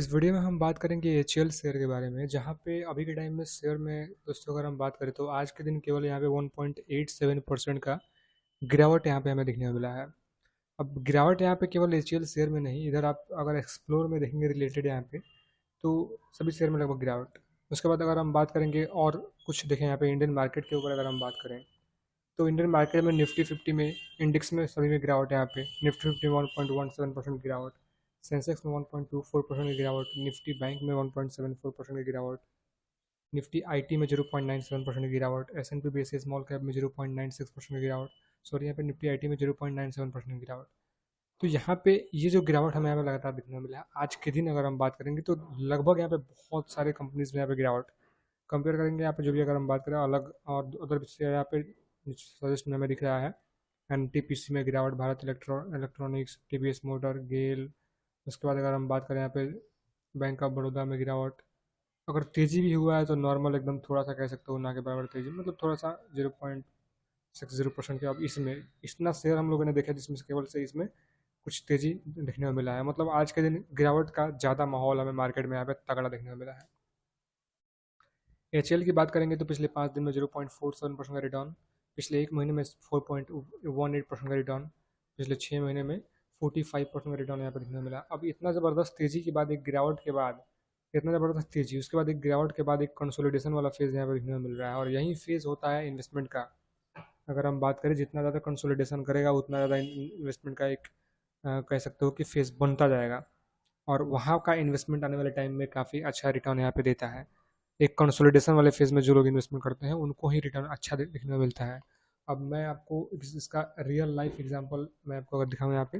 इस वीडियो में हम बात करेंगे एचएल शेयर के बारे में, जहाँ पे अभी के टाइम में शेयर में दोस्तों अगर हम बात करें तो आज के दिन केवल यहाँ पे 1.87% का गिरावट यहाँ पे हमें देखने को मिला है। अब गिरावट यहाँ पे केवल एचएल शेयर में नहीं, इधर आप अगर एक्सप्लोर में देखेंगे रिलेटेड यहाँ पे तो सभी शेयर में लगभग गिरावट। उसके बाद अगर हम बात करेंगे और कुछ देखें यहाँ पे इंडियन मार्केट के ऊपर अगर हम बात करें तो इंडियन मार्केट में निफ्टी 50 में इंडेक्स में सभी में गिरावट है। यहाँ पे निफ्टी 50 में 1.17% गिरावट, सेंसेक्स में 1.24% की गिरावट, निफ्टी बैंक में 1.74% की गिरावट, निफ्टी आईटी में 0.97% की गिरावट, S and P BSE small cap में 0.96% की गिरावट। सॉरी, यहाँ पे निफ्टी आईटी में 0.97% की गिरावट। तो यहाँ पे ये जो गिरावट हमें यहाँ पे लगातार देखने को मिला है आज के दिन अगर हम बात करेंगे तो लगभग यहाँ पे बहुत सारे कंपनीज में यहाँ पे गिरावट कंपेयर करेंगे। यहाँ पे जो भी अगर हम बात करें अलग और उधर से यहाँ पे सजेस्ट में हमें दिख रहा है एनटीपीसी में गिरावट, भारत इलेक्ट्रॉनिक्स, टीवीएस मोटर, गेल। उसके बाद अगर हम बात करें यहाँ पे बैंक ऑफ बड़ौदा में गिरावट। अगर तेज़ी भी हुआ है तो नॉर्मल एकदम थोड़ा सा कह सकते हो, ना के बराबर तेज़ी, मतलब थोड़ा सा 0.60% के। अब इसमें इतना शेयर हम लोगों ने देखा जिसमें से केवल से इसमें कुछ तेज़ी देखने को मिला है। मतलब आज के दिन गिरावट का ज़्यादा माहौल हमें मार्केट में यहाँ पे तगड़ा देखने को मिला है। एचएल की बात करेंगे तो पिछले 5 दिन में 0.47% का रिटर्न, पिछले एक महीने में 4.18% का रिटर्न, पिछले 6 महीने में 45% का रिटर्न यहाँ पर देखने को मिला। अब इतना ज़बरदस्त तेज़ी के बाद एक गिरावट के बाद, इतना ज़बरदस्त तेज़ी उसके बाद एक गिरावट के बाद एक कंसोलिडेशन वाला फेज़ यहाँ पर देखने को मिल रहा है। और यही फेज़ होता है इन्वेस्टमेंट का। अगर हम बात करें जितना ज़्यादा कंसोलिडेशन करेगा उतना ज़्यादा इन्वेस्टमेंट का एक कह सकते हो कि फेज़ बनता जाएगा, और वहाँ का इन्वेस्टमेंट आने वाले टाइम में काफ़ी अच्छा रिटर्न यहाँ पे देता है। एक कंसोलिडेशन वाले फेज़ में जो लोग इन्वेस्टमेंट करते हैं उनको ही रिटर्न अच्छा देखने को मिलता है। अब मैं आपको इसका रियल लाइफ एग्जांपल मैं आपको अगर दिखाऊँ यहाँ पे,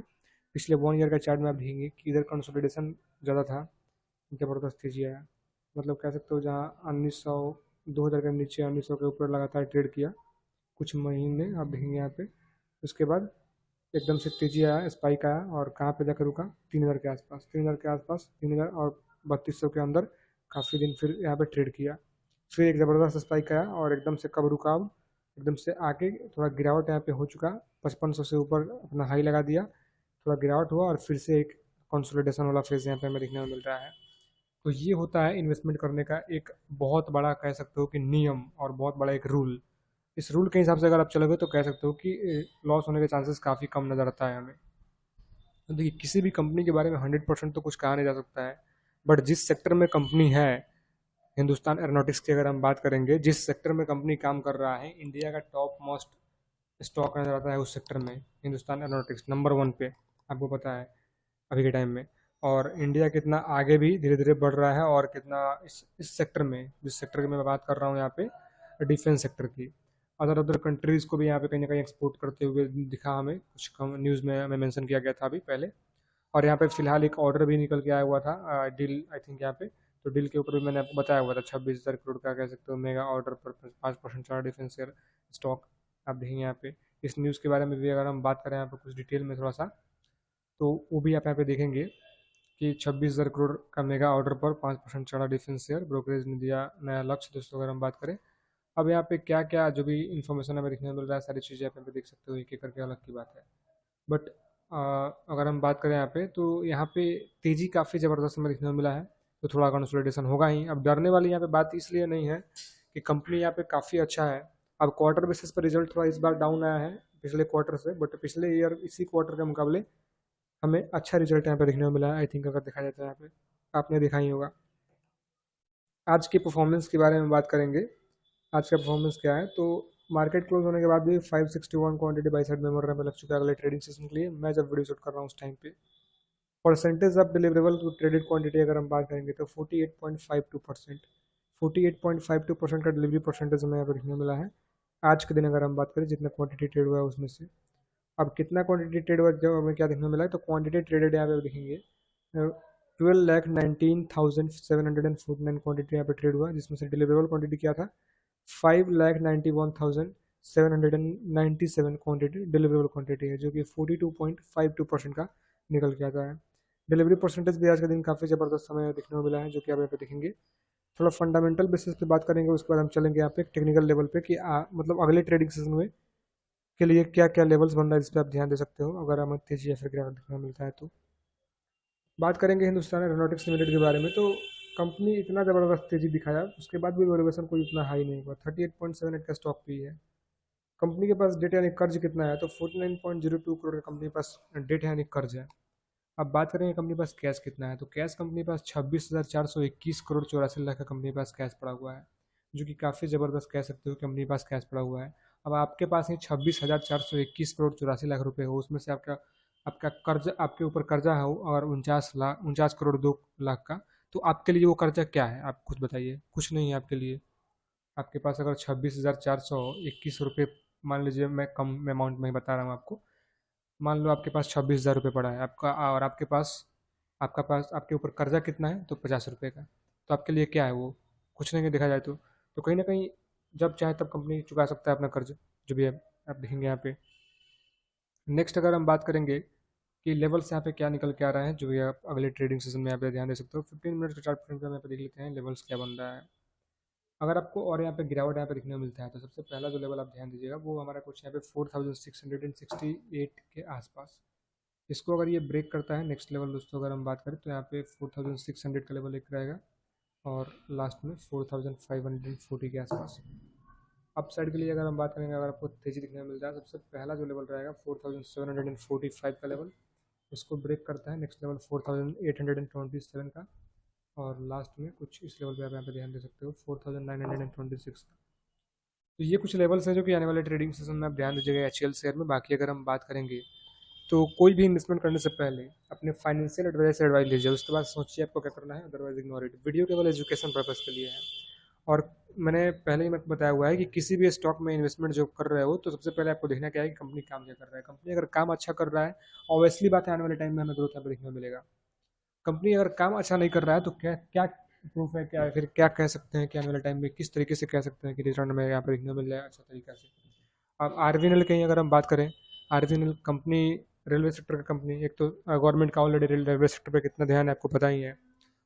पिछले 1 ईयर का चार्ट में आप देखेंगे कि इधर कंसोलिडेशन ज़्यादा था, ज़बरदस्त तेजी आया। मतलब कह सकते हो जहाँ 1900 2000 के नीचे 1900 के ऊपर लगातार ट्रेड किया कुछ महीने, आप देखेंगे यहाँ पे। उसके बाद एकदम से तेजी आया, स्पाइक आया, और कहाँ पे जाकर रुका, 3000 के आसपास, 3000 के आसपास, 3000 और 3200 के अंदर काफ़ी दिन फिर यहाँ पे ट्रेड किया। फिर एक ज़बरदस्त स्पाइक आया और एकदम से कब रुका, अब एकदम से आके थोड़ा गिरावट यहाँ पे हो चुका, 5500 से ऊपर अपना हाई लगा दिया, थोड़ा गिरावट हुआ और फिर से एक कंसोलिडेशन वाला फेज़ यहाँ पे हमें देखने को मिल रहा है। तो ये होता है इन्वेस्टमेंट करने का एक बहुत बड़ा कह सकते हो कि नियम और बहुत बड़ा एक रूल। इस रूल के हिसाब से अगर आप चलोगे तो कह सकते हो कि लॉस होने के चांसेस काफ़ी कम नज़र आता है हमें। तो देखिए, किसी भी कंपनी के बारे में 100% तो कुछ कहा नहीं जा सकता है, बट जिस सेक्टर में कंपनी है, हिंदुस्तान एरोनॉटिक्स की अगर हम बात करेंगे, जिस सेक्टर में कंपनी काम कर रहा है, इंडिया का टॉप मोस्ट स्टॉक नजर आता है उस सेक्टर में। हिंदुस्तान एरोनॉटिक्स नंबर 1 पे, आपको पता है अभी के टाइम में। और इंडिया कितना आगे भी धीरे धीरे बढ़ रहा है, और कितना इस सेक्टर में, जिस सेक्टर की मैं बात कर रहा हूँ यहाँ पे, डिफेंस सेक्टर की, अदर अदर कंट्रीज़ को भी यहाँ पे कहीं ना कहीं एक्सपोर्ट करते हुए दिखा हमें, कुछ कम न्यूज़ में हमें मेंशन किया गया था अभी पहले। और यहाँ पे फिलहाल एक ऑर्डर भी निकल के आया हुआ था, डील आई थिंक यहाँ पे। तो डील के ऊपर भी मैंने आपको बताया हुआ था 26,000 करोड़ का कह सकते हो मेगा ऑर्डर पर 5% चार डिफेंस शेयर स्टॉक, आप देखेंगे यहाँ पे। इस न्यूज़ के बारे में भी अगर हम बात करें यहाँ पे कुछ डिटेल में थोड़ा सा, तो वो भी आप यहाँ पे देखेंगे कि 26,000 करोड़ का मेगा ऑर्डर पर 5% चढ़ा डिफेंस शेयर, ब्रोकरेज ने दिया नया लक्ष्य। दोस्तों अगर हम बात करें अब यहाँ पे क्या क्या जो भी इन्फॉर्मेशन हमें देखने को मिल रहा है, सारी चीज़ें आप यहाँ पे देख सकते हो, एक एक करके, अलग की बात है। बट अगर हम बात करें यहाँ पे तो यहाँ पे तेज़ी काफ़ी ज़बरदस्त हमें देखने को मिला है, तो थोड़ा कंसोलिडेशन होगा ही। अब डरने वाली यहाँ पे बात इसलिए नहीं है कि कंपनी यहाँ पे काफ़ी अच्छा है। अब क्वार्टर बेसिस पर रिजल्ट थोड़ा इस बार डाउन आया है पिछले क्वार्टर से, बट पिछले ईयर इसी क्वार्टर के मुकाबले हमें अच्छा रिजल्ट यहाँ पे देखने को मिला है। आई थिंक अगर देखा जाए तो यहाँ पे आपने देखा ही होगा। आज की परफॉर्मेंस के बारे में बात करेंगे, आज का परफॉर्मेंस क्या है। तो मार्केट क्लोज होने के बाद भी 561 क्वांटिटी बाई साइड में में लग चुका है अगले ट्रेडिंग सेशन के लिए। मैं जब वीडियो शूट कर रहा हूँ उस टाइम पे percentage of deliverable to traded quantity अगर हम बात करेंगे तो 48.52%, 48.52% का डिलीवरी परसेंटेज हमें यहाँ पर देखने को मिला है आज के दिन। अगर हम बात करें जितना क्वांटिटी ट्रेड हुआ है उसमें से, अब कितना क्वांटिटी ट्रेड हुआ जब हमें क्या देखने को मिला है, तो क्वांटिटी ट्रेडेड यहाँ पे देखेंगे 12,19,749 क्वांटिटी यहाँ पे ट्रेड हुआ, जिसमें से डिलीवरेबल क्वांटिटी क्या था, 5,91,797 क्वांटिटी डिलीवरेबल क्वांटिटी है, जो कि 42.52% का निकल के आता है। डिलीवरी परसेंटेज भी आज के दिन काफ़ी ज़बरदस्त समय देखने को मिला है, जो कि आप यहाँ पे देखेंगे। थोड़ा फंडामेंटल बेसिस पे बात करेंगे, उसके बाद हम चलेंगे यहाँ पे टेक्निकल लेवल पे कि मतलब अगले ट्रेडिंग सेशन में के लिए क्या क्या लेवल्स बन रहा है, जिस पर आप ध्यान दे सकते हो अगर हमें तेजी या फिर गिरावट देखने को मिलता है तो। बात करेंगे हिंदुस्तान एरोनॉटिक्स लिमिटेड के बारे में, तो कंपनी इतना ज़बरदस्त तेज़ी दिखाया, उसके बाद भी वैल्यूएशन कोई उतना हाई नहीं हुआ, 38.78 का स्टॉक भी है। कंपनी के पास डेट यानी कर्ज कितना है, तो 49.02 करोड़ का कंपनी के पास डेट यानी कर्ज है। अब बात करेंगे कंपनी के पास कैश कितना है, तो कैश कंपनी के पास 26,421 करोड़ 84 लाख का कंपनी के पास कैश पड़ा हुआ है, जो कि काफ़ी ज़बरदस्त कह सकते हो कि कंपनी के पास कैश पड़ा हुआ है। अब आपके पास ही 26,421 करोड़ 84 लाख रुपए हो, उसमें से आपका आपका कर्ज आपके ऊपर कर्जा हो और 49 करोड़ 2 लाख का, तो आपके लिए वो कर्जा क्या है, आप खुद बताइए। कुछ नहीं है आपके लिए। आपके पास अगर 26,421 रुपये, मान लीजिए मैं कम अमाउंट में ही बता रहा हूँ आपको, मान लो आपके पास 26,000 रुपये पड़ा है आपका, और आपके पास आपके ऊपर कर्जा कितना है, तो 50 रुपये का, तो आपके लिए क्या है वो, कुछ नहीं है देखा जाए तो कहीं ना कहीं जब चाहे तब कंपनी चुका सकता है अपना कर्ज, जो भी है आप देखेंगे यहाँ पे। नेक्स्ट अगर हम बात करेंगे कि लेवल्स यहाँ पे क्या निकल के आ रहा है, जो भी आप अगले ट्रेडिंग सेशन में यहाँ पे ध्यान दे सकते हो। 15 मिनट का चार्ट फ्रेम पे हम यहाँ पे देख लेते हैं लेवल्स क्या बन रहा है। अगर आपको और यहाँ पे गिरावट यहाँ पे दिखने को मिलता है, तो सबसे पहला जो लेवल आप ध्यान दीजिएगा वो हमारा कुछ यहाँ पे 4,668 के आसपास। इसको अगर ये ब्रेक करता है नेक्स्ट लेवल दोस्तों, अगर हम बात करें तो यहाँ पे 4,600 का लेवल एक रहेगा, और लास्ट में 4,540 के आसपास। अप साइड के लिए अगर हम बात करेंगे, अगर आपको तेजी दिखने को मिलता है, सबसे पहला जो लेवल रहेगा 4,745 का लेवल, इसको ब्रेक करता है नेक्स्ट लेवल 4,827 का, और लास्ट में कुछ इस लेवल पे आप यहाँ पे ध्यान दे सकते हो 4,926 का। तो ये कुछ लेवल्स हैं जो कि आने वाले ट्रेडिंग सेशन में आप ध्यान दीजिएगा HCL शेयर में। बाकी अगर हम बात करेंगे तो कोई भी इन्वेस्टमेंट करने से पहले अपने फाइनेंशियल एडवाइजर से एडवाइस लीजिए, उसके बाद सोचिए आपको क्या करना है, अदरवाइज इग्नोर इट। वीडियो केवल एजुकेशन पर्पज़ के लिए है, और मैंने पहले ही मैं बताया हुआ है कि किसी भी स्टॉक में इन्वेस्टमेंट जो कर रहे हो, तो सबसे पहले आपको देखना क्या है कि कंपनी काम क्या कर रहा है। कंपनी अगर काम अच्छा कर रहा है, ऑब्वियसली बात है आने वाले टाइम में हमें ग्रोथ यहाँ पे देखने को मिलेगा। कंपनी अगर काम अच्छा नहीं कर रहा है, तो क्या क्या प्रूफ है, क्या फिर क्या कह सकते हैं कि आने वाले टाइम में किस तरीके से कह सकते हैं कि रिटर्न में यहाँ पे देखने को मिल जाए अच्छा तरीका से। अब आरवीएनएल कहीं अगर हम बात करें, आरवीएनएल कंपनी रेलवे सेक्टर का कंपनी, एक तो गवर्नमेंट का ऑलरेडी रेलवे सेक्टर पे कितना ध्यान है आपको पता ही है,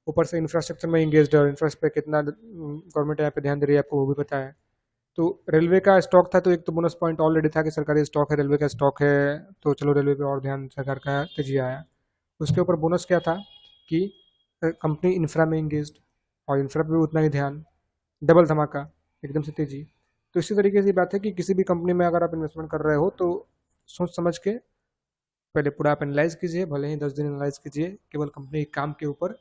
ऊपर से इंफ्रास्ट्रक्चर में इंगेज है, और इंफ्रास्ट्रक्चर पे कितना गवर्नमेंट यहाँ पे ध्यान दे रही है आपको वो भी पता है। तो रेलवे का स्टॉक था, तो एक तो बोनस पॉइंट ऑलरेडी था कि सरकारी स्टॉक है, रेलवे का स्टॉक है, तो चलो रेलवे पे और ध्यान सरकार का तेजी आया। उसके ऊपर बोनस क्या था कि कंपनी इंफ्रा में इंगेज्ड, और इंफ्रा पे भी उतना ही ध्यान, डबल धमाका, एकदम से तेजी। तो इसी तरीके से बात है कि किसी भी कंपनी में अगर आप इन्वेस्टमेंट कर रहे हो, तो सोच समझ के पहले पूरा आप एनालाइज कीजिए, भले ही 10 दिन एनालाइज कीजिए केवल कंपनी के काम के ऊपर,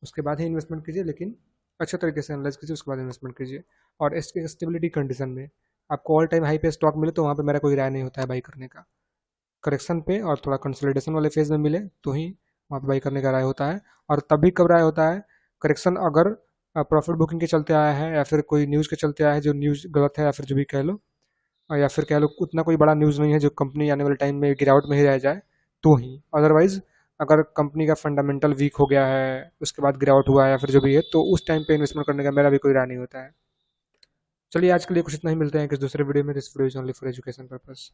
उसके बाद ही इन्वेस्टमेंट कीजिए, लेकिन अच्छे तरीके से एनालाइज कीजिए, उसके बाद इन्वेस्टमेंट कीजिए। और इसके स्टेबिलिटी कंडीशन में आपको ऑल टाइम हाई पे स्टॉक मिले, तो वहाँ पे मेरा कोई राय नहीं होता है बाई करने का। करेक्शन पे और थोड़ा कंसोलिडेशन वाले फेज में मिले तो ही वहाँ पे बाई करने का राय होता है। और तभी कब राय होता है, करेक्शन अगर प्रॉफिट बुकिंग के चलते आया है, या फिर कोई न्यूज़ के चलते आया है जो न्यूज़ गलत है, या फिर जो भी कह लो, या फिर कह लो उतना कोई बड़ा न्यूज़ नहीं है जो कंपनी आने वाले टाइम में गिरावट में ही रह जाए, तो ही। अदरवाइज अगर कंपनी का फंडामेंटल वीक हो गया है, उसके बाद गिरावट हुआ है, या फिर जो भी है, तो उस टाइम पे इन्वेस्टमेंट करने का मेरा भी कोई राय नहीं होता है। चलिए आज के लिए कुछ इतना ही, मिलते हैं किस दूसरे वीडियो में। This video is only for education purpose.